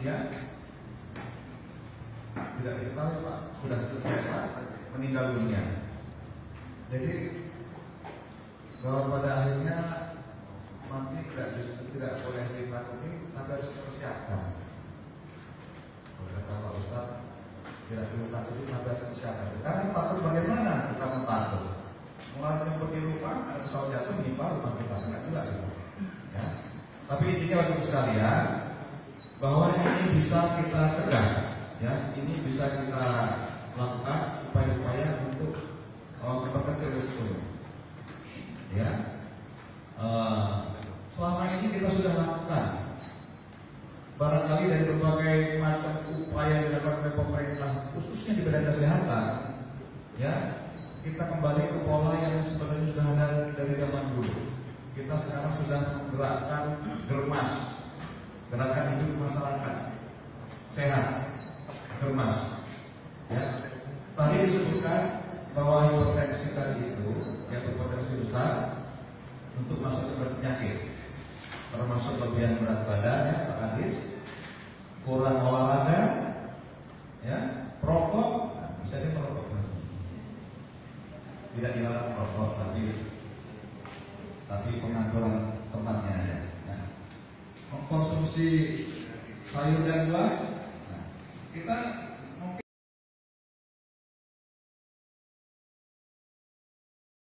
kemudian tidak diketahui Pak, sudah ternyata meninggal dunia. Jadi bahwa pada akhirnya mati tidak boleh ditakuti, tapi harus dipersiapkan. Kalau kata Pak Ustaz, tidak perlu takuti, tapi harus dipersiapkan. Karena takut bagaimana kita mau takut? Mulai yang pergi rumah, ada pesawat jatuh menimpa rumah kita, enggak juga gitu. Ya. Tapi intinya Bapak sekalian, bahwa ini bisa kita cegah, ya, ini bisa kita lakukan upaya-upaya untuk memperkecil risikonya. Ya, selama ini kita sudah lakukan barangkali dari berbagai macam upaya yang dilakukan oleh pemerintah, khususnya di bidang kesehatan, ya, kita kembali ke pola yang sebenarnya sudah ada dari zaman dulu. Kita sekarang sudah menggerakkan germas, gerakan hidup masyarakat sehat, germas. Ya, tadi disebutkan bahwa hipertensi tadi itu yang berpotensi besar untuk masuk ke penyakit, termasuk bagian berat badan, ya Pak Adis, kurang olahraga, ya, perokok, bisa dia merokok, tidak dilarang merokok, tapi pengaturan tempatnya, ya. Nah, mengkonsumsi sayur dan buah, nah, kita